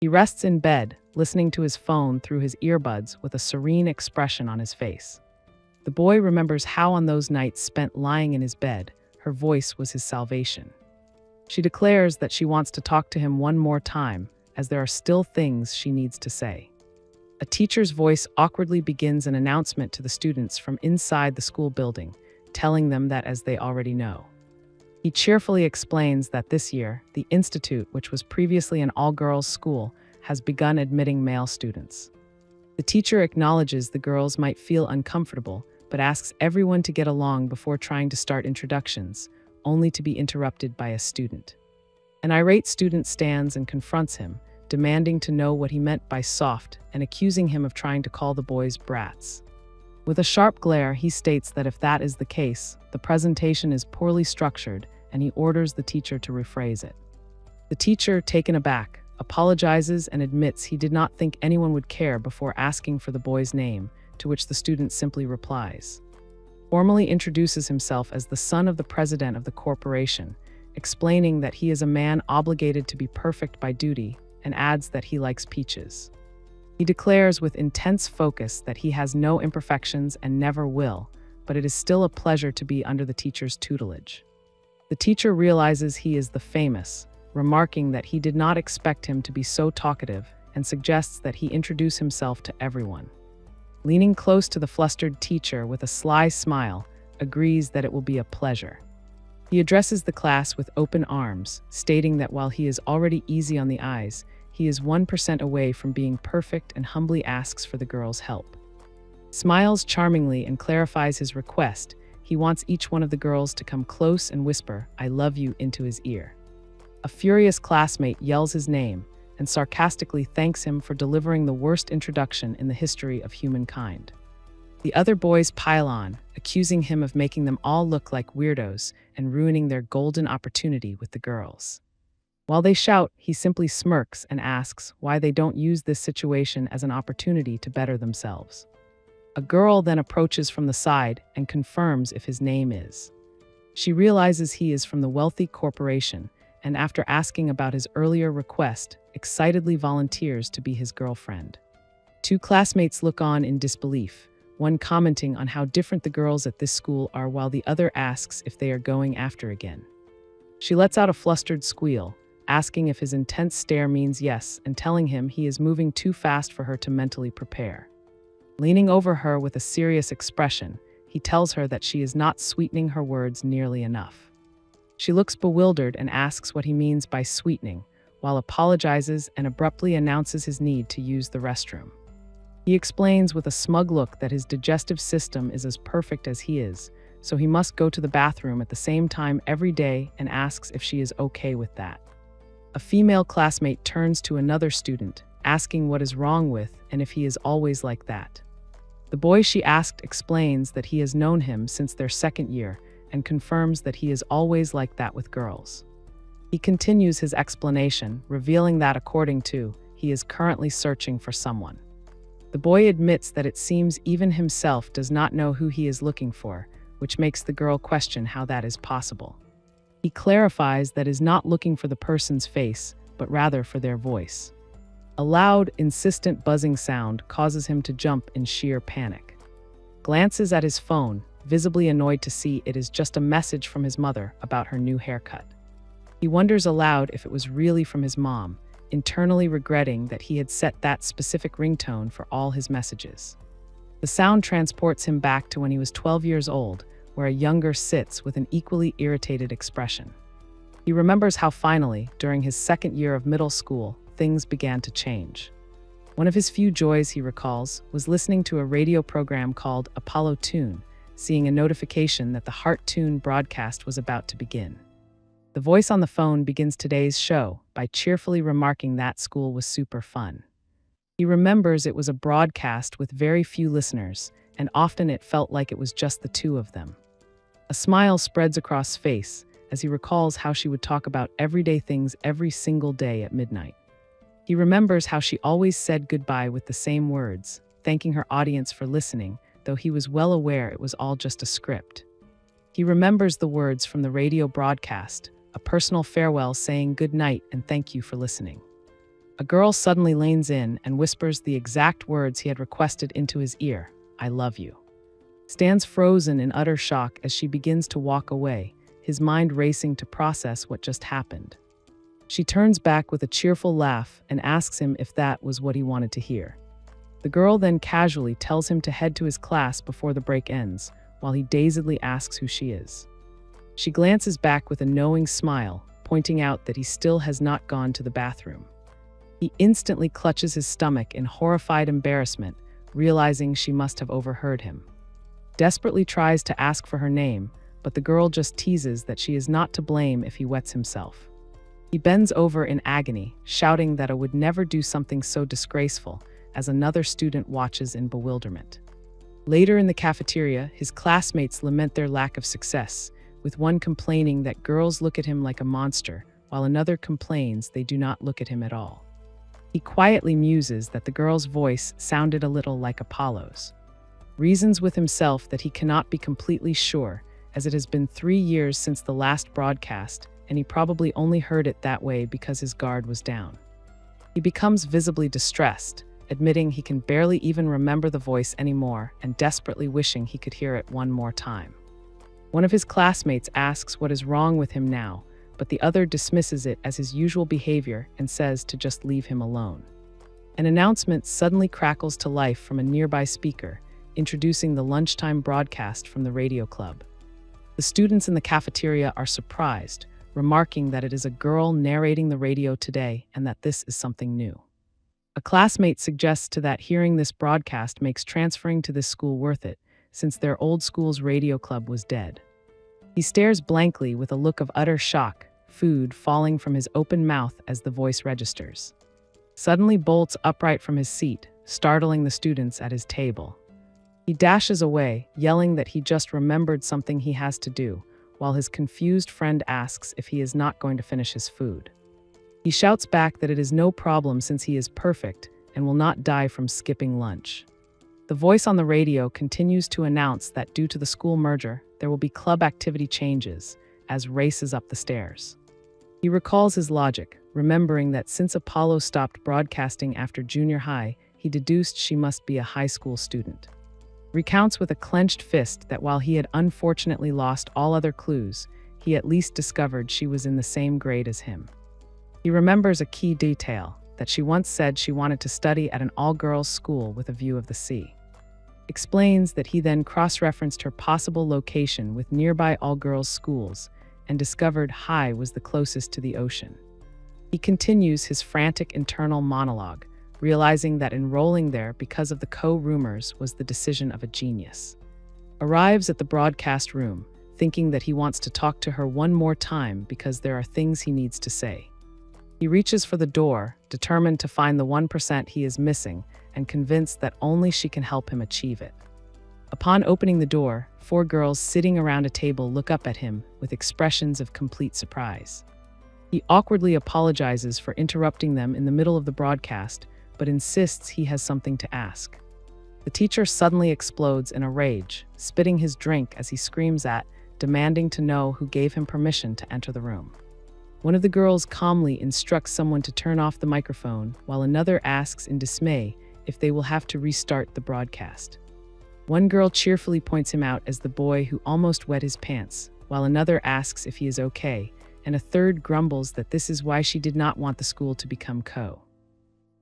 He rests in bed, listening to his phone through his earbuds with a serene expression on his face. The boy remembers how on those nights spent lying in his bed, her voice was his salvation. She declares that she wants to talk to him one more time, as there are still things she needs to say. A teacher's voice awkwardly begins an announcement to the students from inside the school building, telling them that as they already know. He cheerfully explains that this year, the institute, which was previously an all-girls school, has begun admitting male students. The teacher acknowledges the girls might feel uncomfortable, but asks everyone to get along before trying to start introductions, only to be interrupted by a student. An irate student stands and confronts him, demanding to know what he meant by soft and accusing him of trying to call the boys brats. With a sharp glare, he states that if that is the case, the presentation is poorly structured and he orders the teacher to rephrase it. The teacher, taken aback, apologizes and admits he did not think anyone would care before asking for the boy's name, to which the student simply replies. Formally introduces himself as the son of the president of the corporation, explaining that he is a man obligated to be perfect by duty, and adds that he likes peaches. He declares with intense focus that he has no imperfections and never will, but it is still a pleasure to be under the teacher's tutelage. The teacher realizes he is the famous, remarking that he did not expect him to be so talkative and suggests that he introduce himself to everyone. Leaning close to the flustered teacher with a sly smile, agrees that it will be a pleasure. He addresses the class with open arms, stating that while he is already easy on the eyes, he is 1% away from being perfect and humbly asks for the girls' help. Smiles charmingly and clarifies his request. He wants each one of the girls to come close and whisper, "I love you," into his ear. A furious classmate yells his name and sarcastically thanks him for delivering the worst introduction in the history of humankind. The other boys pile on, accusing him of making them all look like weirdos and ruining their golden opportunity with the girls. While they shout, he simply smirks and asks why they don't use this situation as an opportunity to better themselves. A girl then approaches from the side and confirms if his name is. She realizes he is from the wealthy corporation, and after asking about his earlier request, excitedly volunteers to be his girlfriend. Two classmates look on in disbelief, one commenting on how different the girls at this school are while the other asks if they are going after again. She lets out a flustered squeal, asking if his intense stare means yes and telling him he is moving too fast for her to mentally prepare. Leaning over her with a serious expression, he tells her that she is not sweetening her words nearly enough. She looks bewildered and asks what he means by sweetening, while apologizes and abruptly announces his need to use the restroom. He explains with a smug look that his digestive system is as perfect as he is, so he must go to the bathroom at the same time every day and asks if she is okay with that. A female classmate turns to another student, asking what is wrong with and if he is always like that. The boy she asked explains that he has known him since their second year and confirms that he is always like that with girls. He continues his explanation, revealing that according to, he is currently searching for someone. The boy admits that it seems even himself does not know who he is looking for, which makes the girl question how that is possible. He clarifies that is not looking for the person's face, but rather for their voice. A loud, insistent buzzing sound causes him to jump in sheer panic. Glances at his phone, visibly annoyed to see it is just a message from his mother about her new haircut. He wonders aloud if it was really from his mom, internally regretting that he had set that specific ringtone for all his messages. The sound transports him back to when he was 12 years old, where a younger sits with an equally irritated expression. He remembers how finally, during his second year of middle school, things began to change. One of his few joys, he recalls, was listening to a radio program called Apollo Tune, seeing a notification that the Heart Tune broadcast was about to begin. The voice on the phone begins today's show by cheerfully remarking that school was super fun. He remembers it was a broadcast with very few listeners, and often it felt like it was just the two of them. A smile spreads across his face as he recalls how she would talk about everyday things every single day at midnight. He remembers how she always said goodbye with the same words, thanking her audience for listening, though he was well aware it was all just a script. He remembers the words from the radio broadcast, a personal farewell saying good night and thank you for listening. A girl suddenly leans in and whispers the exact words he had requested into his ear, "I love you." Stands frozen in utter shock as she begins to walk away, his mind racing to process what just happened. She turns back with a cheerful laugh and asks him if that was what he wanted to hear. The girl then casually tells him to head to his class before the break ends, while he dazedly asks who she is. She glances back with a knowing smile, pointing out that he still has not gone to the bathroom. He instantly clutches his stomach in horrified embarrassment, realizing she must have overheard him. Desperately tries to ask for her name, but the girl just teases that she is not to blame if he wets himself. He bends over in agony, shouting that it would never do something so disgraceful, as another student watches in bewilderment. Later in the cafeteria, his classmates lament their lack of success, with one complaining that girls look at him like a monster, while another complains they do not look at him at all. He quietly muses that the girl's voice sounded a little like Apollo's. Reasons with himself that he cannot be completely sure, as it has been 3 years since the last broadcast, and he probably only heard it that way because his guard was down. He becomes visibly distressed, admitting he can barely even remember the voice anymore and desperately wishing he could hear it one more time. One of his classmates asks what is wrong with him now, but the other dismisses it as his usual behavior and says to just leave him alone. An announcement suddenly crackles to life from a nearby speaker, introducing the lunchtime broadcast from the radio club. The students in the cafeteria are surprised, remarking that it is a girl narrating the radio today and that this is something new. A classmate suggests to that hearing this broadcast makes transferring to this school worth it, since their old school's radio club was dead. He stares blankly with a look of utter shock, food falling from his open mouth as the voice registers. Suddenly bolts upright from his seat, startling the students at his table. He dashes away, yelling that he just remembered something he has to do, while his confused friend asks if he is not going to finish his food. He shouts back that it is no problem since he is perfect and will not die from skipping lunch. The voice on the radio continues to announce that due to the school merger, there will be club activity changes, as races up the stairs. He recalls his logic, remembering that since Apollo stopped broadcasting after junior high, he deduced she must be a high school student. Recounts with a clenched fist that while he had unfortunately lost all other clues, he at least discovered she was in the same grade as him. He remembers a key detail, that she once said she wanted to study at an all-girls school with a view of the sea. Explains that he then cross-referenced her possible location with nearby all-girls schools and discovered High was the closest to the ocean. He continues his frantic internal monologue, realizing that enrolling there because of the co-roomers was the decision of a genius. Arrives at the broadcast room, thinking that he wants to talk to her one more time because there are things he needs to say. He reaches for the door, determined to find the 1% he is missing and convinced that only she can help him achieve it. Upon opening the door, 4 girls sitting around a table look up at him with expressions of complete surprise. He awkwardly apologizes for interrupting them in the middle of the broadcast, but insists he has something to ask. The teacher suddenly explodes in a rage, spitting his drink as he screams demanding to know who gave him permission to enter the room. One of the girls calmly instructs someone to turn off the microphone, while another asks in dismay if they will have to restart the broadcast. One girl cheerfully points him out as the boy who almost wet his pants, while another asks if he is okay, and a third grumbles that this is why she did not want the school to become co.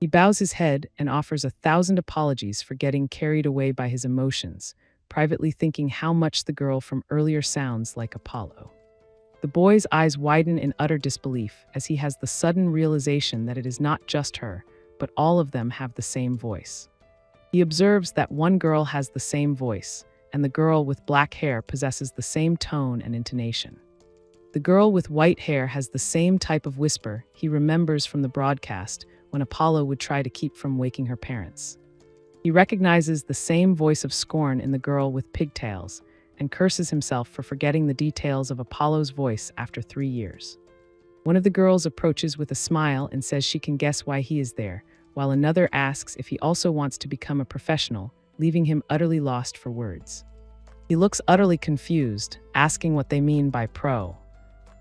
He bows his head and offers 1,000 apologies for getting carried away by his emotions, privately thinking how much the girl from earlier sounds like Apollo. The boy's eyes widen in utter disbelief as he has the sudden realization that it is not just her, but all of them have the same voice. He observes that one girl has the same voice, and the girl with black hair possesses the same tone and intonation. The girl with white hair has the same type of whisper he remembers from the broadcast when Apollo would try to keep from waking her parents. He recognizes the same voice of scorn in the girl with pigtails and curses himself for forgetting the details of Apollo's voice after 3 years. One of the girls approaches with a smile and says she can guess why he is there, while another asks if he also wants to become a professional, leaving him utterly lost for words. He looks utterly confused, asking what they mean by pro.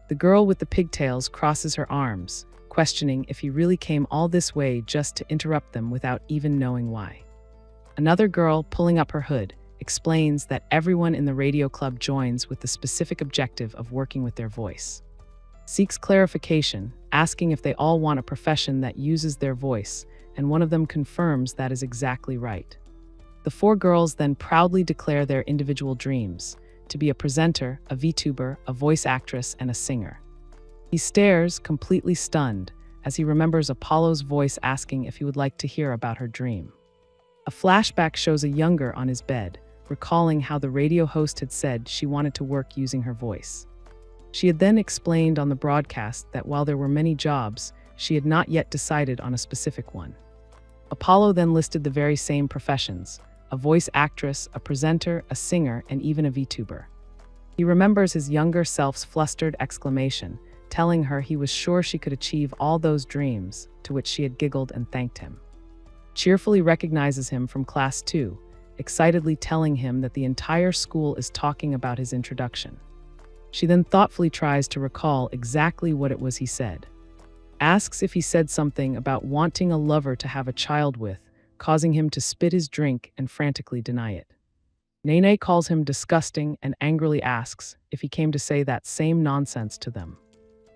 The girl with the pigtails crosses her arms, questioning if he really came all this way just to interrupt them without even knowing why. Another girl, pulling up her hood, explains that everyone in the radio club joins with the specific objective of working with their voice. Seeks clarification, asking if they all want a profession that uses their voice, and one of them confirms that is exactly right. The four girls then proudly declare their individual dreams: to be a presenter, a VTuber, a voice actress, and a singer. He stares, completely stunned, as he remembers Apollo's voice asking if he would like to hear about her dream. A flashback shows a younger on his bed, recalling how the radio host had said she wanted to work using her voice. She had then explained on the broadcast that while there were many jobs, she had not yet decided on a specific one. Apollo then listed the very same professions: a voice actress, a presenter, a singer, and even a VTuber. He remembers his younger self's flustered exclamation, telling her he was sure she could achieve all those dreams, to which she had giggled and thanked him. Cheerfully recognizes him from class 2, excitedly telling him that the entire school is talking about his introduction. She then thoughtfully tries to recall exactly what it was he said. Asks if he said something about wanting a lover to have a child with, causing him to spit his drink and frantically deny it. Nene calls him disgusting and angrily asks if he came to say that same nonsense to them.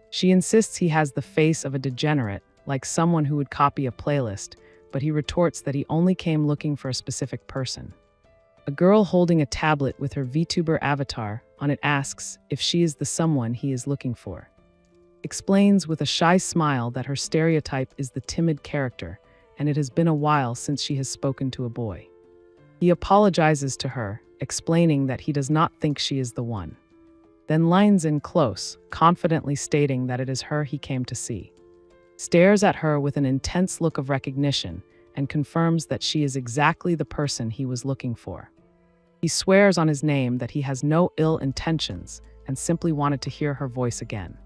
She insists he has the face of a degenerate, like someone who would copy a playlist, but he retorts that he only came looking for a specific person. A girl holding a tablet with her VTuber avatar on it asks if she is the someone he is looking for. Explains with a shy smile that her stereotype is the timid character, and it has been a while since she has spoken to a boy. He apologizes to her, explaining that he does not think she is the one. Then lines in close, confidently stating that it is her he came to see. Stares at her with an intense look of recognition and confirms that she is exactly the person he was looking for. He swears on his name that he has no ill intentions and simply wanted to hear her voice again.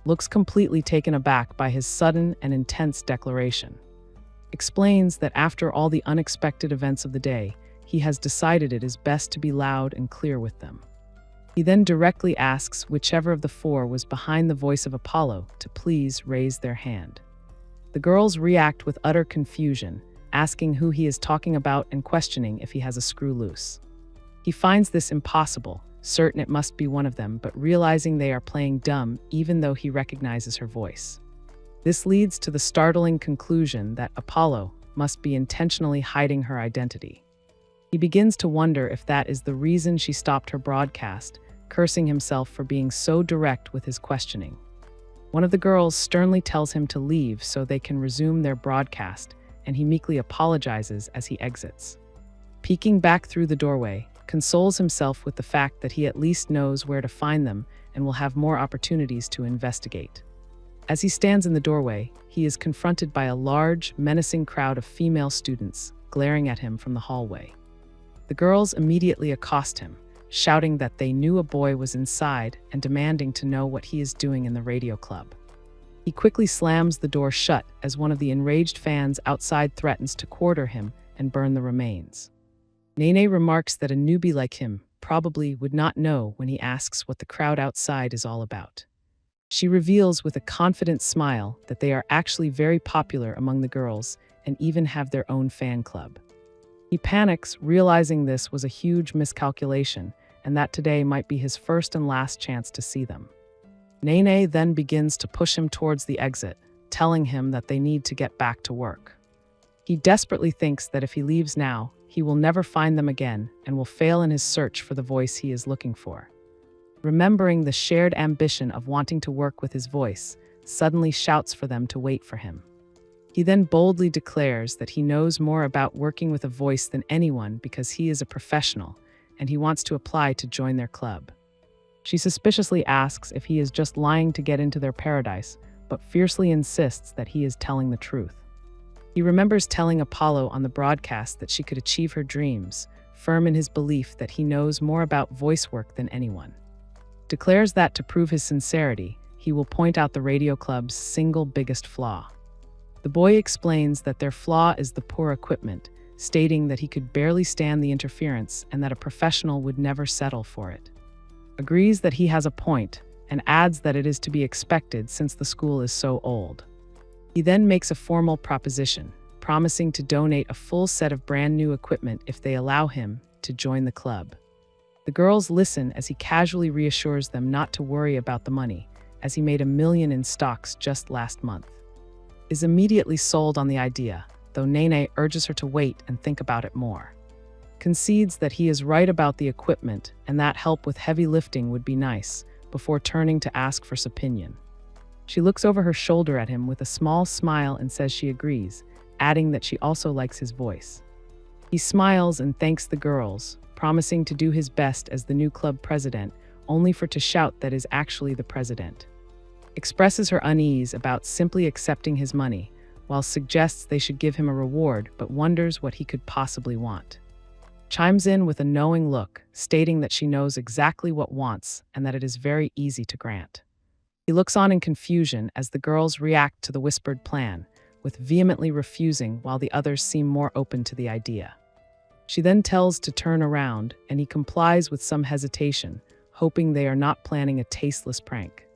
Looks completely taken aback by his sudden and intense declaration. Explains that after all the unexpected events of the day, he has decided it is best to be loud and clear with them. He then directly asks whichever of the four was behind the voice of Apollo to please raise their hand. The girls react with utter confusion, asking who he is talking about and questioning if he has a screw loose. He finds this impossible, certain it must be one of them, but realizing they are playing dumb even though he recognizes her voice. This leads to the startling conclusion that Apollo must be intentionally hiding her identity. He begins to wonder if that is the reason she stopped her broadcast, cursing himself for being so direct with his questioning. One of the girls sternly tells him to leave so they can resume their broadcast, and he meekly apologizes as he exits. Peeking back through the doorway, consoles himself with the fact that he at least knows where to find them and will have more opportunities to investigate. As he stands in the doorway, he is confronted by a large, menacing crowd of female students glaring at him from the hallway. The girls immediately accost him, shouting that they knew a boy was inside and demanding to know what he is doing in the radio club. He quickly slams the door shut as one of the enraged fans outside threatens to quarter him and burn the remains. Nene remarks that a newbie like him probably would not know when he asks what the crowd outside is all about. She reveals with a confident smile that they are actually very popular among the girls and even have their own fan club. He panics, realizing this was a huge miscalculation and that today might be his first and last chance to see them. Nene then begins to push him towards the exit, telling him that they need to get back to work. He desperately thinks that if he leaves now, he will never find them again and will fail in his search for the voice he is looking for. Remembering the shared ambition of wanting to work with his voice, suddenly shouts for them to wait for him. He then boldly declares that he knows more about working with a voice than anyone because he is a professional, and he wants to apply to join their club. She suspiciously asks if he is just lying to get into their paradise, but fiercely insists that he is telling the truth. He remembers telling Apollo on the broadcast that she could achieve her dreams, firm in his belief that he knows more about voice work than anyone. Declares that to prove his sincerity, he will point out the radio club's single biggest flaw. The boy explains that their flaw is the poor equipment, stating that he could barely stand the interference and that a professional would never settle for it. Agrees that he has a point and adds that it is to be expected since the school is so old. He then makes a formal proposition, promising to donate a full set of brand new equipment if they allow him to join the club. The girls listen as he casually reassures them not to worry about the money, as he made $1 million in stocks just last month. Is immediately sold on the idea, though Nene urges her to wait and think about it more. Concedes that he is right about the equipment and that help with heavy lifting would be nice, before turning to ask for his opinion. She looks over her shoulder at him with a small smile and says she agrees, adding that she also likes his voice. He smiles and thanks the girls, promising to do his best as the new club president, only for to shout that is actually the president. Expresses her unease about simply accepting his money, while suggests they should give him a reward but wonders what he could possibly want. Chimes in with a knowing look, stating that she knows exactly what wants and that it is very easy to grant. He looks on in confusion as the girls react to the whispered plan, with vehemently refusing while the others seem more open to the idea. She then tells to turn around, and he complies with some hesitation, hoping they are not planning a tasteless prank.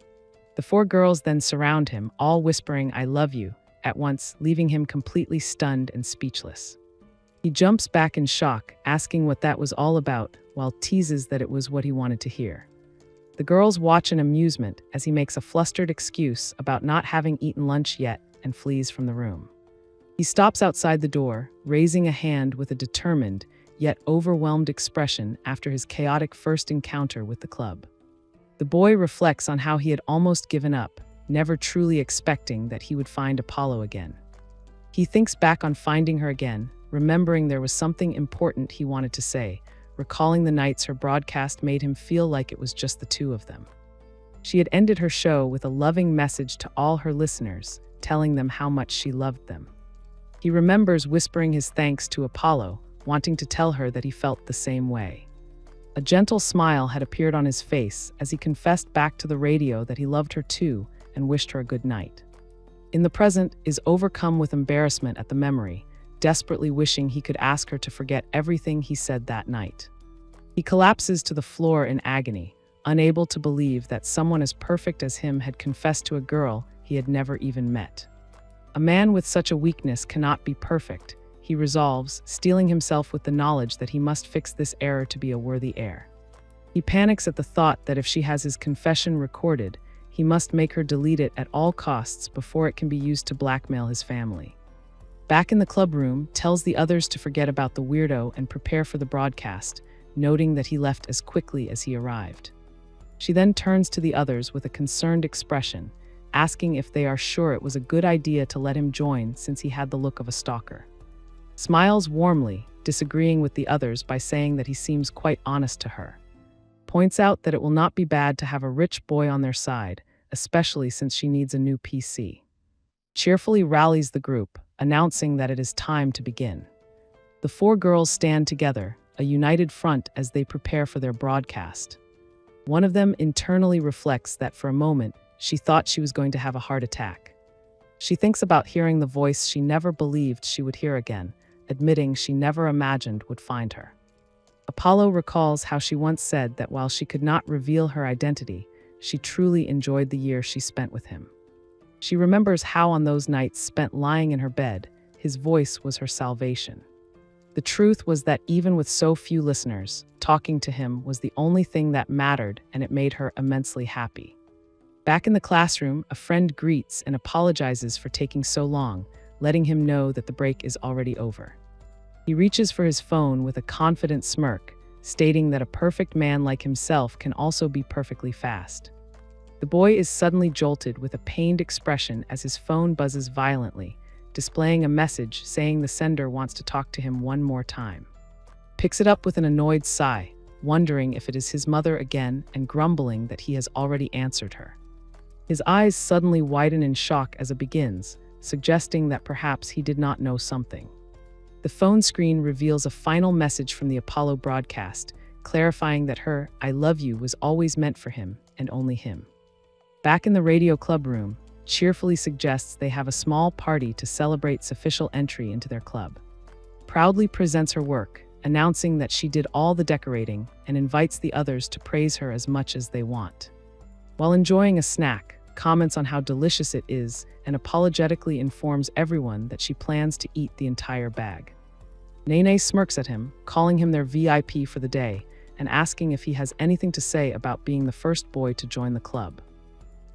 The 4 girls then surround him, all whispering "I love you," at once, leaving him completely stunned and speechless. He jumps back in shock, asking what that was all about, while teases that it was what he wanted to hear. The girls watch in amusement as he makes a flustered excuse about not having eaten lunch yet and flees from the room. He stops outside the door, raising a hand with a determined, yet overwhelmed expression after his chaotic first encounter with the club. The boy reflects on how he had almost given up, never truly expecting that he would find Apollo again. He thinks back on finding her again, remembering there was something important he wanted to say, recalling the nights her broadcast made him feel like it was just the 2 of them. She had ended her show with a loving message to all her listeners, telling them how much she loved them. He remembers whispering his thanks to Apollo, wanting to tell her that he felt the same way. A gentle smile had appeared on his face as he confessed back to the radio that he loved her too and wished her a good night. In the present, is overcome with embarrassment at the memory, desperately wishing he could ask her to forget everything he said that night. He collapses to the floor in agony, unable to believe that someone as perfect as him had confessed to a girl he had never even met. A man with such a weakness cannot be perfect, he resolves, steeling himself with the knowledge that he must fix this error to be a worthy heir. He panics at the thought that if she has his confession recorded, he must make her delete it at all costs before it can be used to blackmail his family. Back in the club room, tells the others to forget about the weirdo and prepare for the broadcast, noting that he left as quickly as he arrived. She then turns to the others with a concerned expression, asking if they are sure it was a good idea to let him join since he had the look of a stalker. Smiles warmly, disagreeing with the others by saying that he seems quite honest to her. Points out that it will not be bad to have a rich boy on their side, especially since she needs a new PC. Cheerfully rallies the group, announcing that it is time to begin. The 4 girls stand together, a united front as they prepare for their broadcast. One of them internally reflects that for a moment, she thought she was going to have a heart attack. She thinks about hearing the voice she never believed she would hear again, admitting she never imagined would find her. Apollo recalls how she once said that while she could not reveal her identity, she truly enjoyed the year she spent with him. She remembers how on those nights spent lying in her bed, his voice was her salvation. The truth was that even with so few listeners, talking to him was the only thing that mattered, and it made her immensely happy. Back in the classroom, a friend greets and apologizes for taking so long, letting him know that the break is already over. He reaches for his phone with a confident smirk, stating that a perfect man like himself can also be perfectly fast. The boy is suddenly jolted with a pained expression as his phone buzzes violently, displaying a message saying the sender wants to talk to him one more time. Picks it up with an annoyed sigh, wondering if it is his mother again and grumbling that he has already answered her. His eyes suddenly widen in shock as it begins, suggesting that perhaps he did not know something. The phone screen reveals a final message from the Apollo broadcast, clarifying that her "I love you" was always meant for him and only him. Back in the radio club room, cheerfully suggests they have a small party to celebrate his official entry into their club. Proudly presents her work, announcing that she did all the decorating and invites the others to praise her as much as they want. While enjoying a snack, comments on how delicious it is, and apologetically informs everyone that she plans to eat the entire bag. Nene smirks at him, calling him their VIP for the day, and asking if he has anything to say about being the first boy to join the club.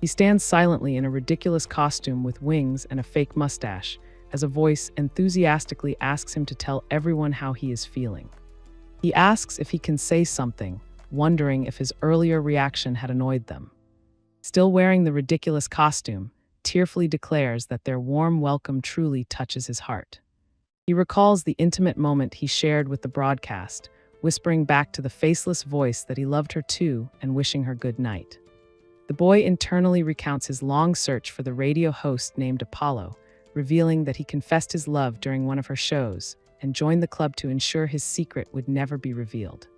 He stands silently in a ridiculous costume with wings and a fake mustache, as a voice enthusiastically asks him to tell everyone how he is feeling. He asks if he can say something, wondering if his earlier reaction had annoyed them. Still wearing the ridiculous costume, tearfully declares that their warm welcome truly touches his heart. He recalls the intimate moment he shared with the broadcast, whispering back to the faceless voice that he loved her too and wishing her good night. The boy internally recounts his long search for the radio host named Apollo, revealing that he confessed his love during one of her shows and joined the club to ensure his secret would never be revealed.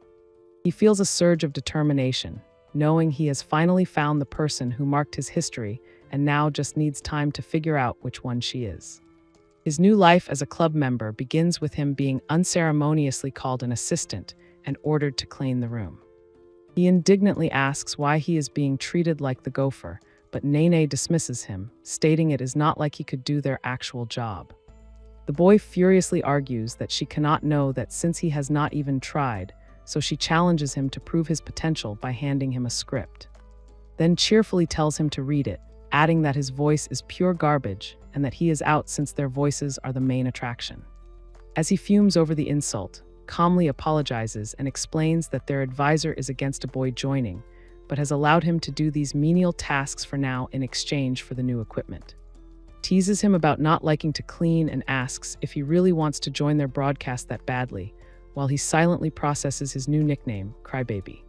He feels a surge of determination, knowing he has finally found the person who marked his history and now just needs time to figure out which one she is. His new life as a club member begins with him being unceremoniously called an assistant and ordered to clean the room. He indignantly asks why he is being treated like the gopher, but Nene dismisses him, stating it is not like he could do their actual job. The boy furiously argues that she cannot know that since he has not even tried, so she challenges him to prove his potential by handing him a script. Then cheerfully tells him to read it, adding that his voice is pure garbage and that he is out since their voices are the main attraction. As he fumes over the insult, calmly apologizes and explains that their advisor is against a boy joining, but has allowed him to do these menial tasks for now in exchange for the new equipment. Teases him about not liking to clean and asks if he really wants to join their broadcast that badly, while he silently processes his new nickname, Crybaby.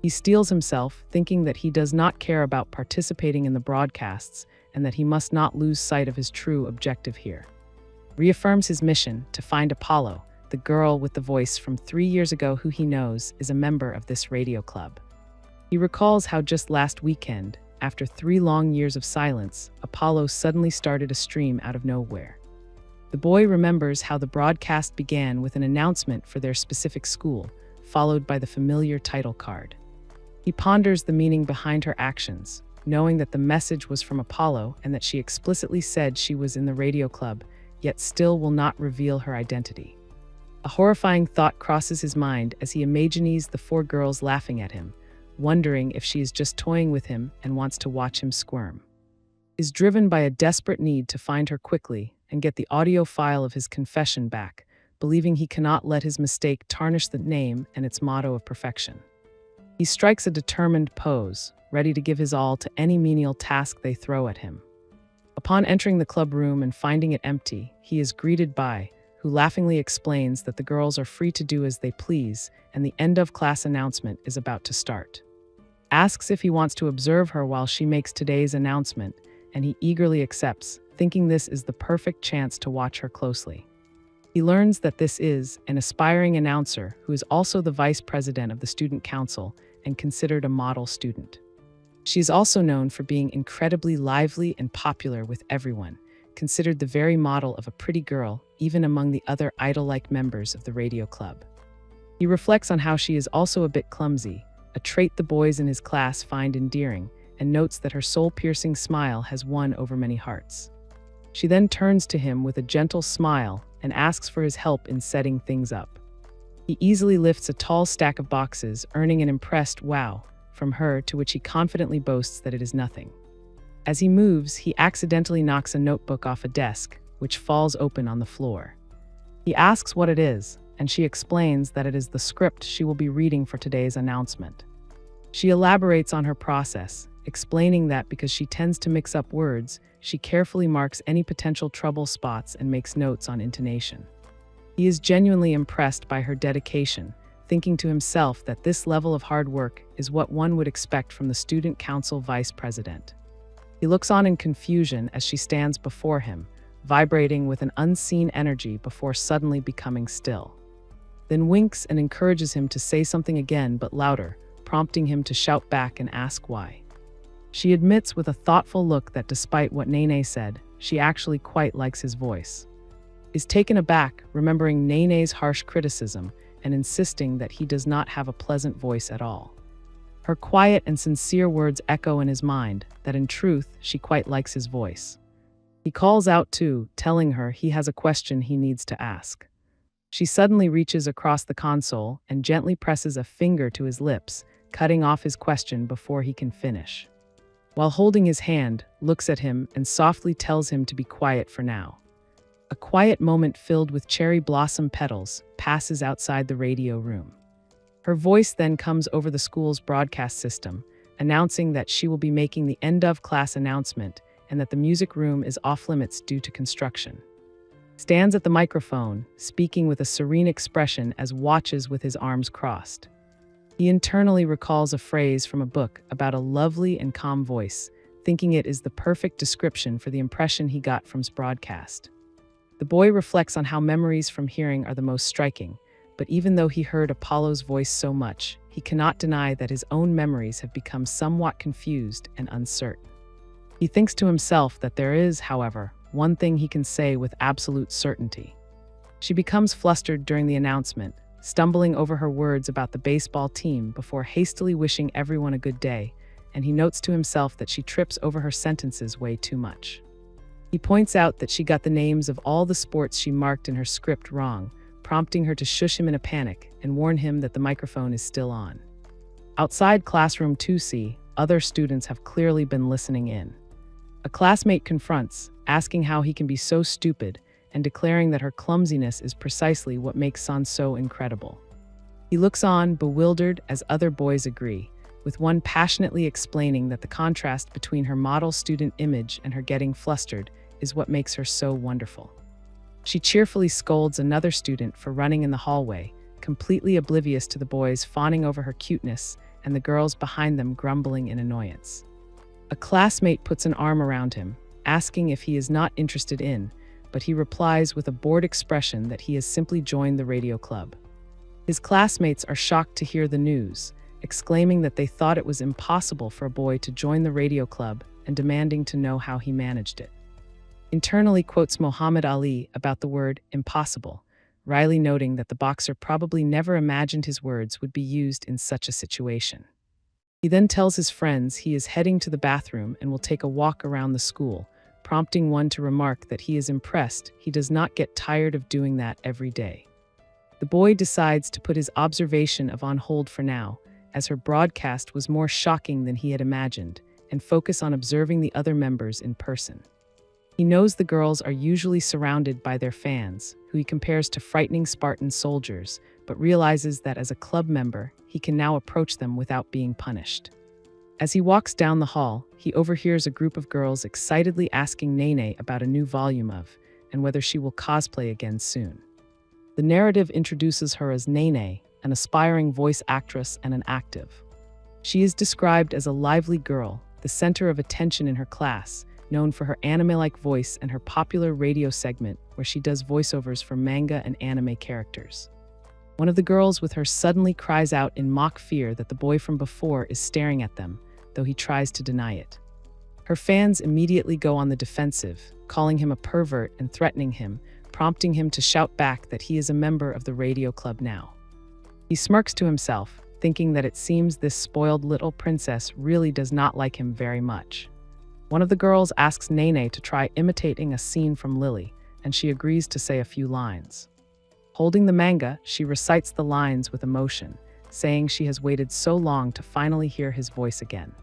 He steels himself, thinking that he does not care about participating in the broadcasts and that he must not lose sight of his true objective here. Reaffirms his mission to find Apollo, the girl with the voice from 3 years ago who he knows is a member of this radio club. He recalls how just last weekend, after 3 long years of silence, Apollo suddenly started a stream out of nowhere. The boy remembers how the broadcast began with an announcement for their specific school, followed by the familiar title card. He ponders the meaning behind her actions, knowing that the message was from Apollo and that she explicitly said she was in the radio club, yet still will not reveal her identity. A horrifying thought crosses his mind as he imagines the 4 girls laughing at him, wondering if she is just toying with him and wants to watch him squirm. Is driven by a desperate need to find her quickly and get the audio file of his confession back, believing he cannot let his mistake tarnish the name and its motto of perfection. He strikes a determined pose, ready to give his all to any menial task they throw at him. Upon entering the club room and finding it empty, he is greeted by who laughingly explains that the girls are free to do as they please and the end-of-class announcement is about to start. Asks if he wants to observe her while she makes today's announcement, and he eagerly accepts, thinking this is the perfect chance to watch her closely. He learns that this is an aspiring announcer who is also the vice president of the student council and considered a model student. She is also known for being incredibly lively and popular with everyone, considered the very model of a pretty girl, even among the other idol-like members of the radio club. He reflects on how she is also a bit clumsy, a trait the boys in his class find endearing, and notes that her soul-piercing smile has won over many hearts. She then turns to him with a gentle smile and asks for his help in setting things up. He easily lifts a tall stack of boxes, earning an impressed "wow" from her, to which he confidently boasts that it is nothing. As he moves, he accidentally knocks a notebook off a desk, which falls open on the floor. He asks what it is, and she explains that it is the script she will be reading for today's announcement. She elaborates on her process, explaining that because she tends to mix up words, she carefully marks any potential trouble spots and makes notes on intonation. He is genuinely impressed by her dedication, thinking to himself that this level of hard work is what one would expect from the student council vice president. He looks on in confusion as she stands before him, vibrating with an unseen energy before suddenly becoming still. Then winks and encourages him to say something again but louder, prompting him to shout back and ask why. She admits with a thoughtful look that despite what Nene said, she actually quite likes his voice. Is taken aback, remembering Nene's harsh criticism and insisting that he does not have a pleasant voice at all. Her quiet and sincere words echo in his mind that in truth she quite likes his voice. He calls out too, telling her he has a question he needs to ask. She suddenly reaches across the console and gently presses a finger to his lips, cutting off his question before he can finish. While holding his hand, looks at him and softly tells him to be quiet for now. A quiet moment filled with cherry blossom petals passes outside the radio room. Her voice then comes over the school's broadcast system, announcing that she will be making the end of class announcement and that the music room is off-limits due to construction. Stands at the microphone, speaking with a serene expression as watches with his arms crossed. He internally recalls a phrase from a book about a lovely and calm voice, thinking it is the perfect description for the impression he got from his broadcast. The boy reflects on how memories from hearing are the most striking, but even though he heard Apollo's voice so much, he cannot deny that his own memories have become somewhat confused and uncertain. He thinks to himself that there is, however, one thing he can say with absolute certainty. She becomes flustered during the announcement, stumbling over her words about the baseball team before hastily wishing everyone a good day, and he notes to himself that she trips over her sentences way too much. He points out that she got the names of all the sports she marked in her script wrong, prompting her to shush him in a panic and warn him that the microphone is still on. Outside classroom 2C, other students have clearly been listening in. A classmate confronts, asking how he can be so stupid and declaring that her clumsiness is precisely what makes San so incredible. He looks on, bewildered, as other boys agree, with one passionately explaining that the contrast between her model student image and her getting flustered is what makes her so wonderful. She cheerfully scolds another student for running in the hallway, completely oblivious to the boys fawning over her cuteness and the girls behind them grumbling in annoyance. A classmate puts an arm around him, asking if he is not interested in, but he replies with a bored expression that he has simply joined the radio club. His classmates are shocked to hear the news, exclaiming that they thought it was impossible for a boy to join the radio club and demanding to know how he managed it. Internally quotes Muhammad Ali about the word impossible, Riley noting that the boxer probably never imagined his words would be used in such a situation. He then tells his friends he is heading to the bathroom and will take a walk around the school, prompting one to remark that he is impressed he does not get tired of doing that every day. The boy decides to put his observation of on hold for now, as her broadcast was more shocking than he had imagined, and focus on observing the other members in person. He knows the girls are usually surrounded by their fans, who he compares to frightening Spartan soldiers, but realizes that as a club member, he can now approach them without being punished. As he walks down the hall, he overhears a group of girls excitedly asking Nene about a new volume of, and whether she will cosplay again soon. The narrative introduces her as Nene, an aspiring voice actress and an active. She is described as a lively girl, the center of attention in her class, known for her anime-like voice and her popular radio segment where she does voiceovers for manga and anime characters. One of the girls with her suddenly cries out in mock fear that the boy from before is staring at them, though he tries to deny it. Her fans immediately go on the defensive, calling him a pervert and threatening him, prompting him to shout back that he is a member of the radio club now. He smirks to himself, thinking that it seems this spoiled little princess really does not like him very much. One of the girls asks Nene to try imitating a scene from Lily, and she agrees to say a few lines. Holding the manga, she recites the lines with emotion, saying she has waited so long to finally hear his voice again.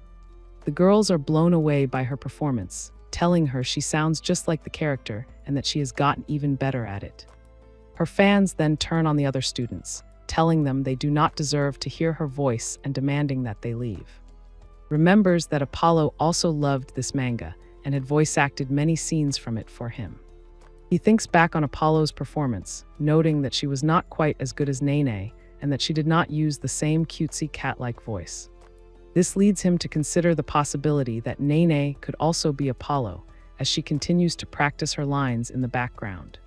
The girls are blown away by her performance, telling her she sounds just like the character and that she has gotten even better at it. Her fans then turn on the other students, telling them they do not deserve to hear her voice and demanding that they leave. Remembers that Apollo also loved this manga and had voice acted many scenes from it for him. He thinks back on Apollo's performance, noting that she was not quite as good as Nene and that she did not use the same cutesy cat-like voice. This leads him to consider the possibility that Nene could also be Apollo, as she continues to practice her lines in the background.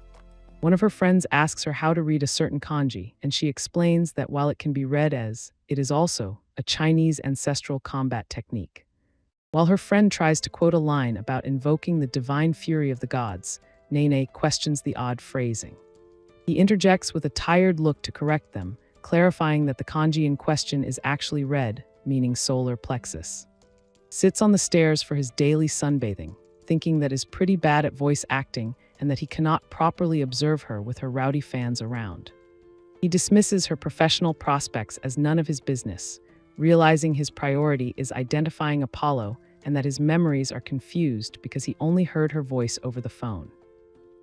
One of her friends asks her how to read a certain kanji, and she explains that while it can be read as, it is also a Chinese ancestral combat technique. While her friend tries to quote a line about invoking the divine fury of the gods, Nene questions the odd phrasing. He interjects with a tired look to correct them, clarifying that the kanji in question is actually read meaning solar plexus. Sits on the stairs for his daily sunbathing, thinking that is pretty bad at voice acting and that he cannot properly observe her with her rowdy fans around. He dismisses her professional prospects as none of his business, realizing his priority is identifying Apollo and that his memories are confused because he only heard her voice over the phone.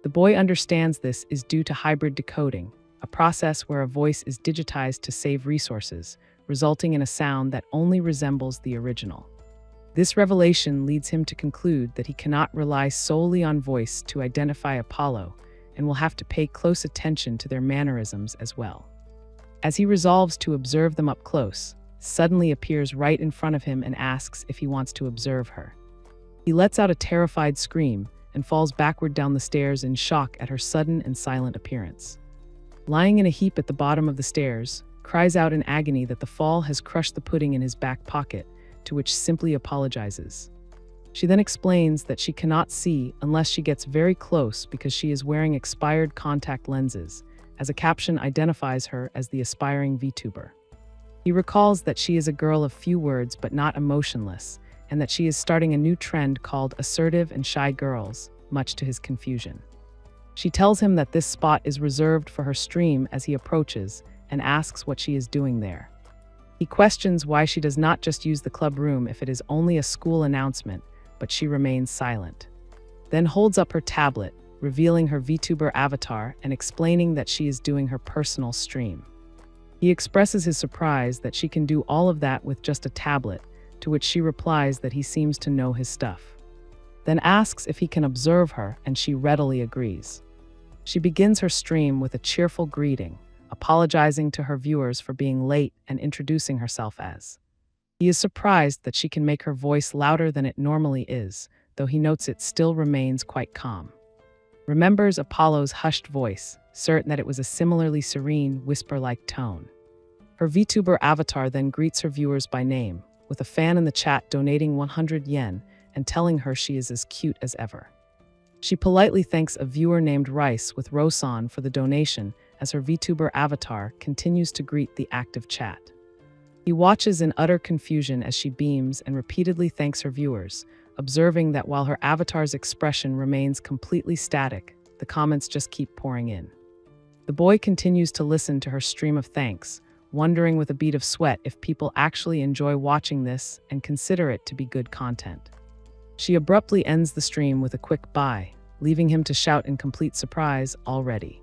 The boy understands this is due to hybrid decoding, a process where a voice is digitized to save resources, resulting in a sound that only resembles the original. This revelation leads him to conclude that he cannot rely solely on voice to identify Apollo and will have to pay close attention to their mannerisms as well. As he resolves to observe them up close, suddenly appears right in front of him and asks if he wants to observe her. He lets out a terrified scream and falls backward down the stairs in shock at her sudden and silent appearance. Lying in a heap at the bottom of the stairs, cries out in agony that the fall has crushed the pudding in his back pocket, to which simply apologizes. She then explains that she cannot see unless she gets very close because she is wearing expired contact lenses, as a caption identifies her as the aspiring VTuber. He recalls that she is a girl of few words but not emotionless, and that she is starting a new trend called assertive and shy girls, much to his confusion. She tells him that this spot is reserved for her stream as he approaches and asks what she is doing there. He questions why she does not just use the club room if it is only a school announcement, but she remains silent. Then holds up her tablet, revealing her VTuber avatar and explaining that she is doing her personal stream. He expresses his surprise that she can do all of that with just a tablet, to which she replies that he seems to know his stuff. Then asks if he can observe her, and she readily agrees. She begins her stream with a cheerful greeting, apologizing to her viewers for being late and introducing herself as. He is surprised that she can make her voice louder than it normally is, though he notes it still remains quite calm. Remembers Apollo's hushed voice, certain that it was a similarly serene, whisper-like tone. Her VTuber avatar then greets her viewers by name, with a fan in the chat donating 100 yen and telling her she is as cute as ever. She politely thanks a viewer named Rice with Rosan for the donation as her VTuber avatar continues to greet the active chat. He watches in utter confusion as she beams and repeatedly thanks her viewers, observing that while her avatar's expression remains completely static, the comments just keep pouring in. The boy continues to listen to her stream of thanks, wondering with a bead of sweat if people actually enjoy watching this and consider it to be good content. She abruptly ends the stream with a quick bye, leaving him to shout in complete surprise already.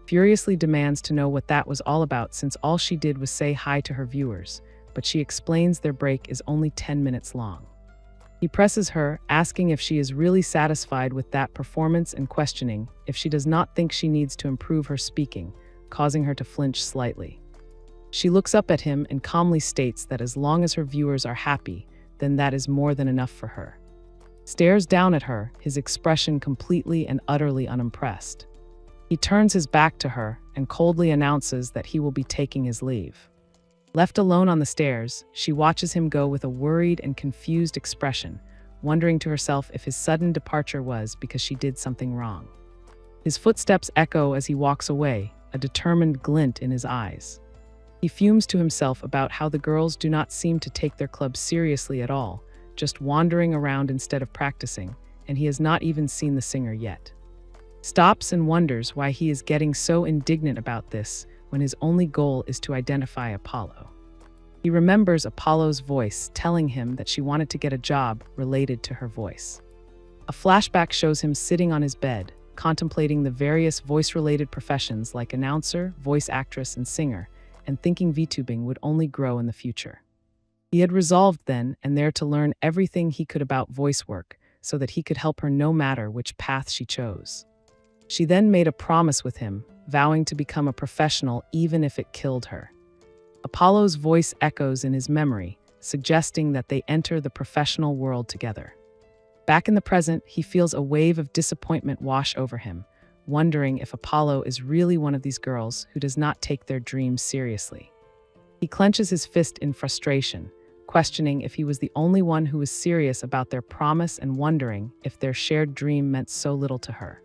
Furiously demands to know what that was all about since all she did was say hi to her viewers, but she explains their break is only 10 minutes long. He presses her, asking if she is really satisfied with that performance and questioning if she does not think she needs to improve her speaking, causing her to flinch slightly. She looks up at him and calmly states that as long as her viewers are happy, then that is more than enough for her. Stares down at her, his expression completely and utterly unimpressed. He turns his back to her and coldly announces that he will be taking his leave. Left alone on the stairs, she watches him go with a worried and confused expression, wondering to herself if his sudden departure was because she did something wrong. His footsteps echo as he walks away, a determined glint in his eyes. He fumes to himself about how the girls do not seem to take their club seriously at all, just wandering around instead of practicing, and he has not even seen the singer yet. Stops and wonders why he is getting so indignant about this when his only goal is to identify Apollo. He remembers Apollo's voice telling him that she wanted to get a job related to her voice. A flashback shows him sitting on his bed, contemplating the various voice-related professions like announcer, voice actress, and singer, and thinking VTubing would only grow in the future. He had resolved then and there to learn everything he could about voice work so that he could help her no matter which path she chose. She then made a promise with him, vowing to become a professional even if it killed her. Apollo's voice echoes in his memory, suggesting that they enter the professional world together. Back in the present, he feels a wave of disappointment wash over him, wondering if Apollo is really one of these girls who does not take their dreams seriously. He clenches his fist in frustration, questioning if he was the only one who was serious about their promise and wondering if their shared dream meant so little to her.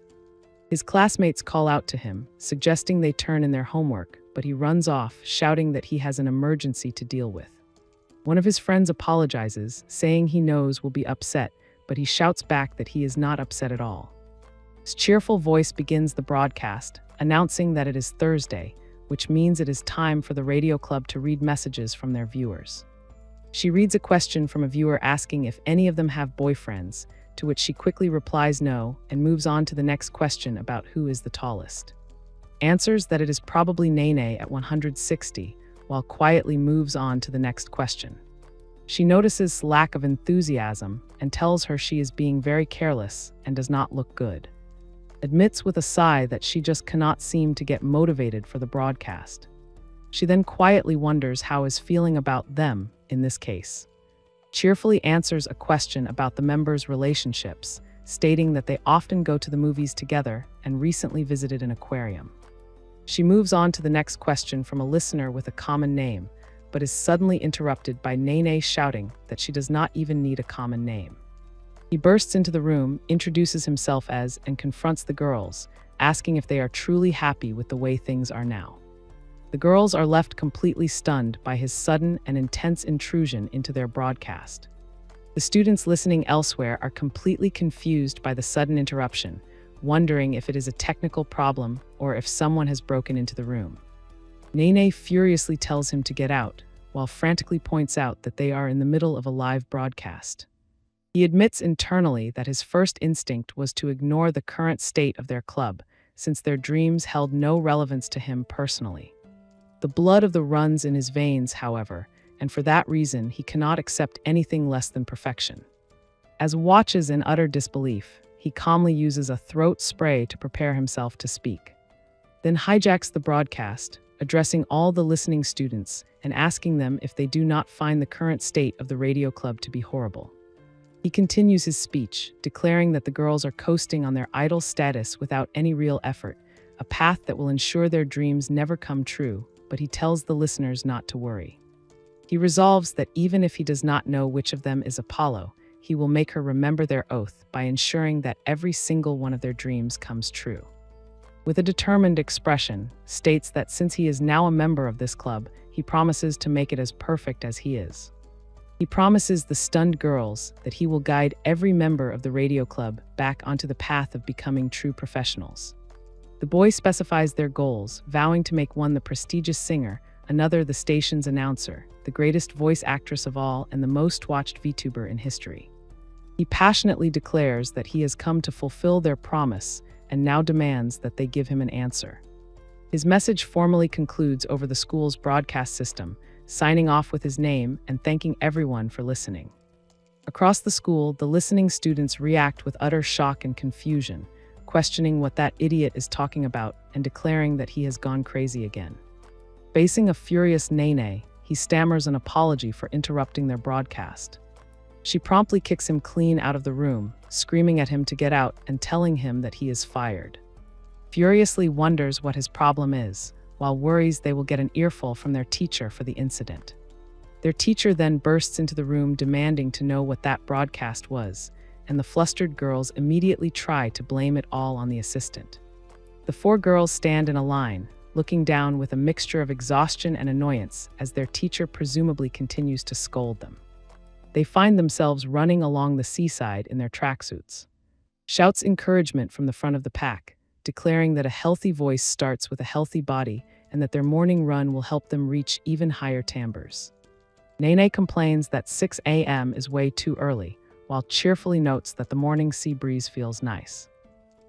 His classmates call out to him, suggesting they turn in their homework, but he runs off, shouting that he has an emergency to deal with. One of his friends apologizes, saying he knows will be upset, but he shouts back that he is not upset at all. His cheerful voice begins the broadcast, announcing that it is Thursday, which means it is time for the radio club to read messages from their viewers. She reads a question from a viewer asking if any of them have boyfriends, to which she quickly replies no and moves on to the next question about who is the tallest. Answers that it is probably Nene at 160, while quietly moves on to the next question. She notices lack of enthusiasm and tells her she is being very careless and does not look good. Admits with a sigh that she just cannot seem to get motivated for the broadcast. She then quietly wonders how is feeling about them in this case. Cheerfully answers a question about the members' relationships, stating that they often go to the movies together and recently visited an aquarium. She moves on to the next question from a listener with a common name, but is suddenly interrupted by Nene shouting that she does not even need a common name. He bursts into the room, introduces himself as, and confronts the girls, asking if they are truly happy with the way things are now. The girls are left completely stunned by his sudden and intense intrusion into their broadcast. The students listening elsewhere are completely confused by the sudden interruption, wondering if it is a technical problem or if someone has broken into the room. Nene furiously tells him to get out, while frantically points out that they are in the middle of a live broadcast. He admits internally that his first instinct was to ignore the current state of their club, since their dreams held no relevance to him personally. The blood of the runs in his veins, however, and for that reason he cannot accept anything less than perfection. As watches in utter disbelief, he calmly uses a throat spray to prepare himself to speak. Then hijacks the broadcast, addressing all the listening students and asking them if they do not find the current state of the radio club to be horrible. He continues his speech, declaring that the girls are coasting on their idol status without any real effort, a path that will ensure their dreams never come true, but he tells the listeners not to worry. He resolves that even if he does not know which of them is Apollo, he will make her remember their oath by ensuring that every single one of their dreams comes true. With a determined expression, states that since he is now a member of this club, he promises to make it as perfect as he is. He promises the stunned girls that he will guide every member of the radio club back onto the path of becoming true professionals. The boy specifies their goals, vowing to make one the prestigious singer, another the station's announcer, the greatest voice actress of all, and the most watched VTuber in history. He passionately declares that he has come to fulfill their promise and now demands that they give him an answer. His message formally concludes over the school's broadcast system, signing off with his name and thanking everyone for listening. Across the school, the listening students react with utter shock and confusion, questioning what that idiot is talking about and declaring that he has gone crazy again. Facing a furious Nene, he stammers an apology for interrupting their broadcast. She promptly kicks him clean out of the room, screaming at him to get out and telling him that he is fired. Furiously wonders what his problem is, while worries they will get an earful from their teacher for the incident. Their teacher then bursts into the room demanding to know what that broadcast was, and the flustered girls immediately try to blame it all on the assistant. The four girls stand in a line, looking down with a mixture of exhaustion and annoyance as their teacher presumably continues to scold them. They find themselves running along the seaside in their tracksuits. Shouts encouragement from the front of the pack, declaring that a healthy voice starts with a healthy body and that their morning run will help them reach even higher timbres. Nene complains that 6 a.m. is way too early, while cheerfully notes that the morning sea breeze feels nice.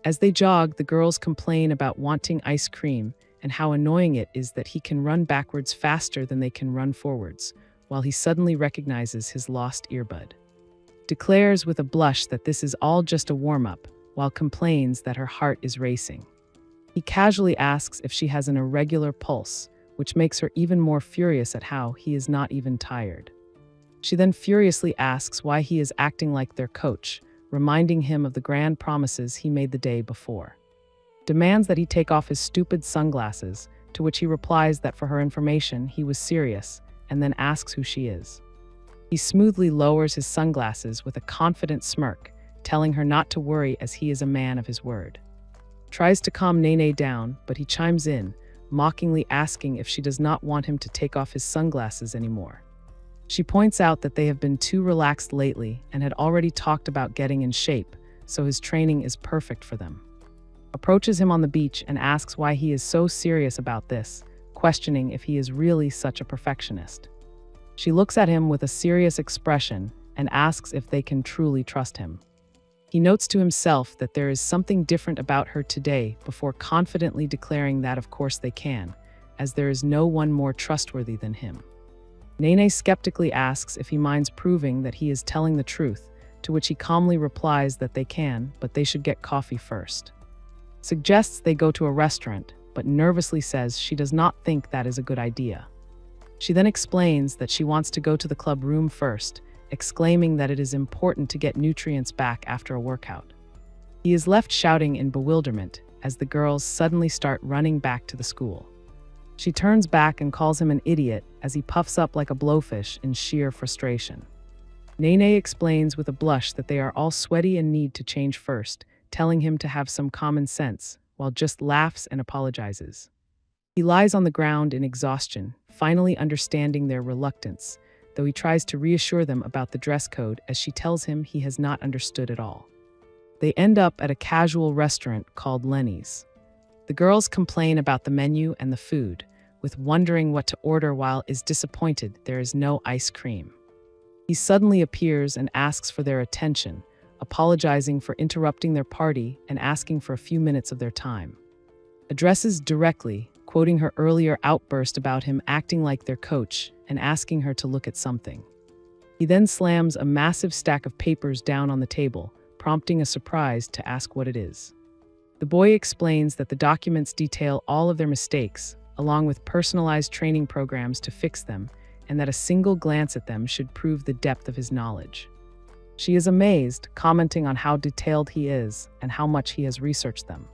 As they jog, the girls complain about wanting ice cream and how annoying it is that he can run backwards faster than they can run forwards, while he suddenly recognizes his lost earbud. Declares with a blush that this is all just a warm-up, while complains that her heart is racing. He casually asks if she has an irregular pulse, which makes her even more furious at how he is not even tired. She then furiously asks why he is acting like their coach, reminding him of the grand promises he made the day before. Demands that he take off his stupid sunglasses, to which he replies that for her information he was serious, and then asks who she is. He smoothly lowers his sunglasses with a confident smirk, telling her not to worry as he is a man of his word. Tries to calm Nene down, but he chimes in, mockingly asking if she does not want him to take off his sunglasses anymore. She points out that they have been too relaxed lately and had already talked about getting in shape, so his training is perfect for them. Approaches him on the beach and asks why he is so serious about this, questioning if he is really such a perfectionist. She looks at him with a serious expression and asks if they can truly trust him. He notes to himself that there is something different about her today before confidently declaring that of course they can, as there is no one more trustworthy than him. Nene skeptically asks if he minds proving that he is telling the truth, to which he calmly replies that they can, but they should get coffee first. Suggests they go to a restaurant, but nervously says she does not think that is a good idea. She then explains that she wants to go to the club room first, exclaiming that it is important to get nutrients back after a workout. He is left shouting in bewilderment as the girls suddenly start running back to the school. She turns back and calls him an idiot as he puffs up like a blowfish in sheer frustration. Nene explains with a blush that they are all sweaty and need to change first, telling him to have some common sense, while just laughs and apologizes. He lies on the ground in exhaustion, finally understanding their reluctance, though he tries to reassure them about the dress code as she tells him he has not understood at all. They end up at a casual restaurant called Lenny's. The girls complain about the menu and the food, with wondering what to order while is disappointed there is no ice cream. He suddenly appears and asks for their attention, apologizing for interrupting their party and asking for a few minutes of their time. Addresses directly, quoting her earlier outburst about him acting like their coach and asking her to look at something. He then slams a massive stack of papers down on the table, prompting a surprise to ask what it is. The boy explains that the documents detail all of their mistakes, along with personalized training programs to fix them, and that a single glance at them should prove the depth of his knowledge. She is amazed, commenting on how detailed he is and how much he has researched them.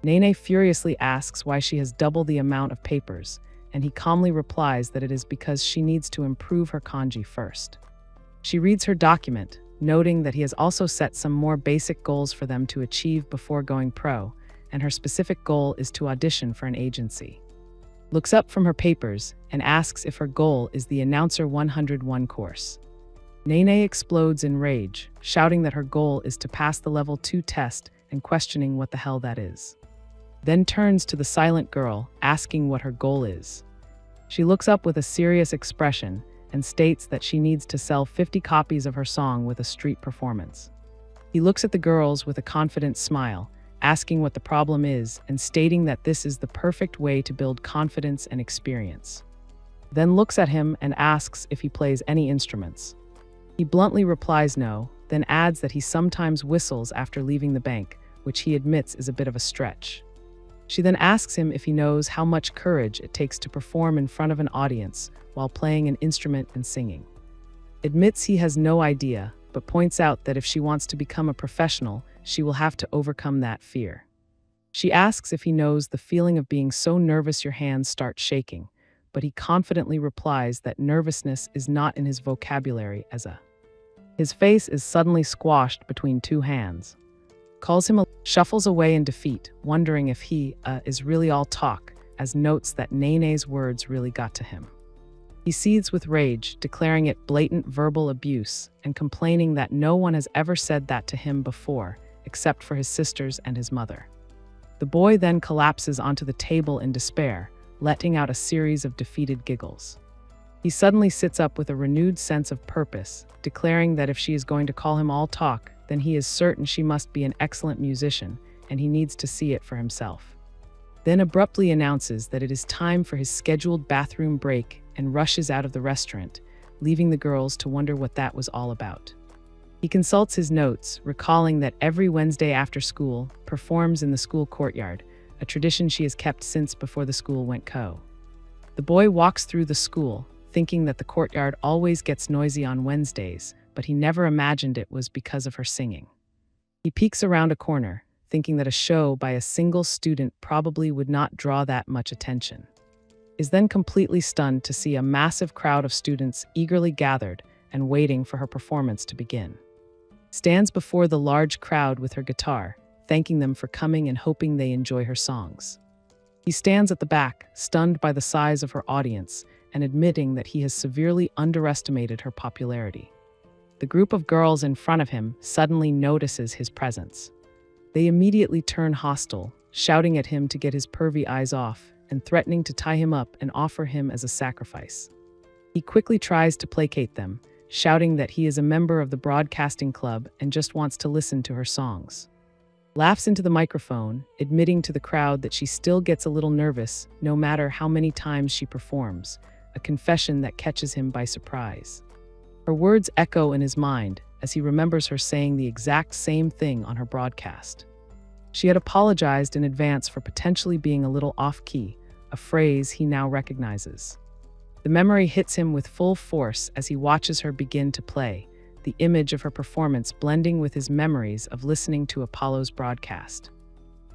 Nene furiously asks why she has double the amount of papers, and he calmly replies that it is because she needs to improve her kanji first. She reads her document, noting that he has also set some more basic goals for them to achieve before going pro, and her specific goal is to audition for an agency. Looks up from her papers and asks if her goal is the Announcer 101 course. Nene explodes in rage, shouting that her goal is to pass the level 2 test and questioning what the hell that is. Then turns to the silent girl, asking what her goal is. She looks up with a serious expression and states that she needs to sell 50 copies of her song with a street performance. He looks at the girls with a confident smile, asking what the problem is and stating that this is the perfect way to build confidence and experience. Then looks at him and asks if he plays any instruments. He bluntly replies no, then adds that he sometimes whistles after leaving the bank, which he admits is a bit of a stretch. She then asks him if he knows how much courage it takes to perform in front of an audience while playing an instrument and singing. Admits he has no idea, but points out that if she wants to become a professional, she will have to overcome that fear. She asks if he knows the feeling of being so nervous your hands start shaking, but he confidently replies that nervousness is not in his vocabulary as a. His face is suddenly squashed between two hands. Calls him shuffles away in defeat, wondering if he is really all talk, as notes that Nene's words really got to him. He seethes with rage, declaring it blatant verbal abuse and complaining that no one has ever said that to him before, except for his sisters and his mother. The boy then collapses onto the table in despair, letting out a series of defeated giggles. He suddenly sits up with a renewed sense of purpose, declaring that if she is going to call him all talk, then he is certain she must be an excellent musician, and he needs to see it for himself. Then abruptly announces that it is time for his scheduled bathroom break and rushes out of the restaurant, leaving the girls to wonder what that was all about. He consults his notes, recalling that every Wednesday after school performs in the school courtyard, a tradition she has kept since before the school went co. The boy walks through the school, thinking that the courtyard always gets noisy on Wednesdays, but he never imagined it was because of her singing. He peeks around a corner, thinking that a show by a single student probably would not draw that much attention. Is then completely stunned to see a massive crowd of students eagerly gathered and waiting for her performance to begin. Stands before the large crowd with her guitar, thanking them for coming and hoping they enjoy her songs. He stands at the back, stunned by the size of her audience, and admitting that he has severely underestimated her popularity. The group of girls in front of him suddenly notices his presence. They immediately turn hostile, shouting at him to get his pervy eyes off and threatening to tie him up and offer him as a sacrifice. He quickly tries to placate them, shouting that he is a member of the broadcasting club and just wants to listen to her songs. Laughs into the microphone, admitting to the crowd that she still gets a little nervous no matter how many times she performs, a confession that catches him by surprise. Her words echo in his mind as he remembers her saying the exact same thing on her broadcast. She had apologized in advance for potentially being a little off-key, a phrase he now recognizes. The memory hits him with full force as he watches her begin to play, the image of her performance blending with his memories of listening to Apollo's broadcast.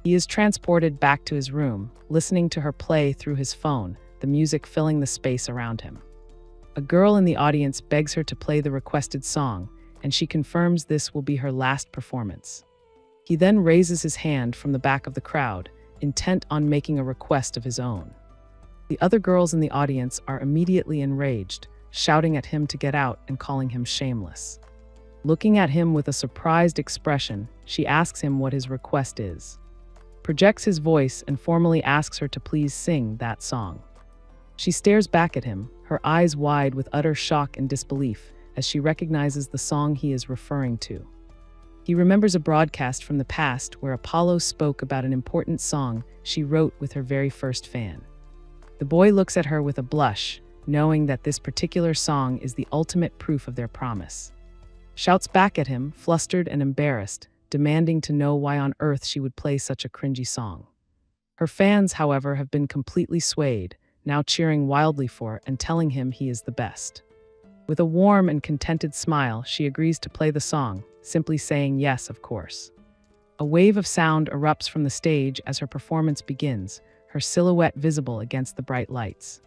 He is transported back to his room, listening to her play through his phone, the music filling the space around him. A girl in the audience begs her to play the requested song, and she confirms this will be her last performance. He then raises his hand from the back of the crowd, intent on making a request of his own. The other girls in the audience are immediately enraged, shouting at him to get out and calling him shameless. Looking at him with a surprised expression, she asks him what his request is. Projects his voice and formally asks her to please sing that song. She stares back at him, her eyes wide with utter shock and disbelief as she recognizes the song he is referring to. He remembers a broadcast from the past where Apollo spoke about an important song she wrote with her very first fan. The boy looks at her with a blush, knowing that this particular song is the ultimate proof of their promise. Shouts back at him, flustered and embarrassed, demanding to know why on earth she would play such a cringy song. Her fans, however, have been completely swayed, now cheering wildly for and telling him he is the best. With a warm and contented smile, she agrees to play the song, simply saying yes, of course. A wave of sound erupts from the stage as her performance begins, her silhouette visible against the bright lights.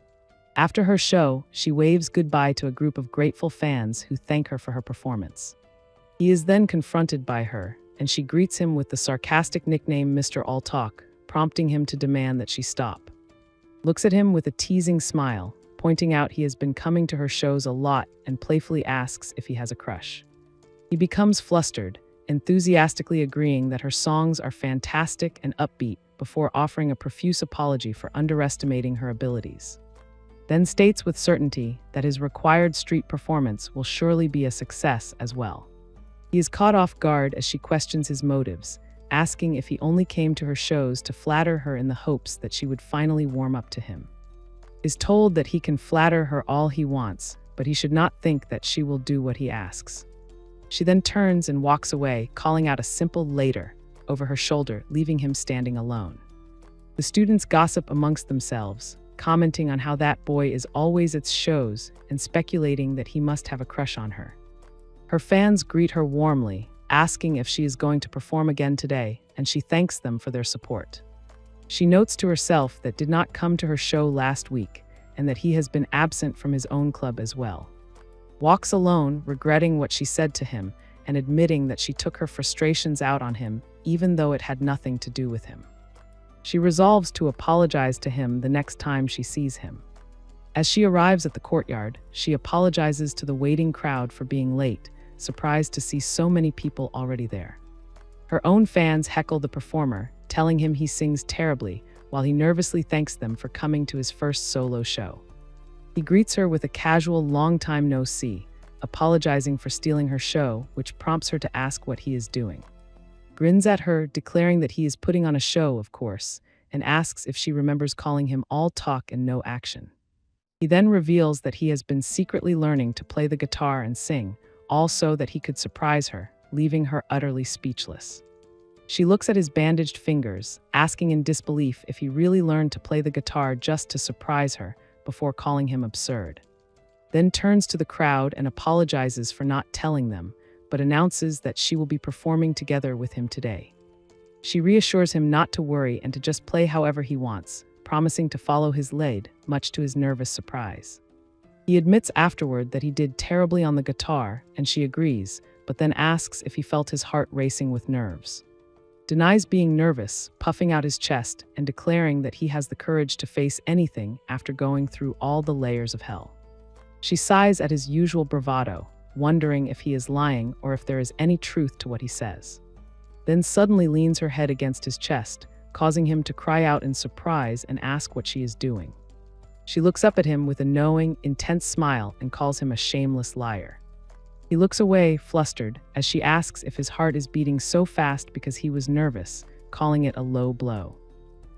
After her show, she waves goodbye to a group of grateful fans who thank her for her performance. He is then confronted by her, and she greets him with the sarcastic nickname Mr. All Talk, prompting him to demand that she stop. Looks at him with a teasing smile, pointing out he has been coming to her shows a lot and playfully asks if he has a crush. He becomes flustered, enthusiastically agreeing that her songs are fantastic and upbeat before offering a profuse apology for underestimating her abilities. Then states with certainty that his required street performance will surely be a success as well. He is caught off guard as she questions his motives, asking if he only came to her shows to flatter her in the hopes that she would finally warm up to him. Is told that he can flatter her all he wants, but he should not think that she will do what he asks. She then turns and walks away, calling out a simple "later" over her shoulder, leaving him standing alone. The students gossip amongst themselves, commenting on how that boy is always at shows and speculating that he must have a crush on her. Her fans greet her warmly, asking if she is going to perform again today, and she thanks them for their support. She notes to herself that did not come to her show last week and that he has been absent from his own club as well. Walks alone, regretting what she said to him and admitting that she took her frustrations out on him even though it had nothing to do with him. She resolves to apologize to him the next time she sees him. As she arrives at the courtyard, she apologizes to the waiting crowd for being late, surprised to see so many people already there. Her own fans heckle the performer, telling him he sings terribly, while he nervously thanks them for coming to his first solo show. He greets her with a casual "long time no see," apologizing for stealing her show, which prompts her to ask what he is doing. Grins at her, declaring that he is putting on a show, of course, and asks if she remembers calling him all talk and no action. He then reveals that he has been secretly learning to play the guitar and sing, all so that he could surprise her, leaving her utterly speechless. She looks at his bandaged fingers, asking in disbelief if he really learned to play the guitar just to surprise her, before calling him absurd. Then turns to the crowd and apologizes for not telling them, but announces that she will be performing together with him today. She reassures him not to worry and to just play however he wants, promising to follow his lead, much to his nervous surprise. He admits afterward that he did terribly on the guitar, and she agrees, but then asks if he felt his heart racing with nerves. denies being nervous, puffing out his chest and declaring that he has the courage to face anything after going through all the layers of hell. She sighs at his usual bravado, wondering if he is lying or if there is any truth to what he says. Then suddenly leans her head against his chest, causing him to cry out in surprise and ask what she is doing. She looks up at him with a knowing, intense smile and calls him a shameless liar. He looks away, flustered, as she asks if his heart is beating so fast because he was nervous, calling it a low blow.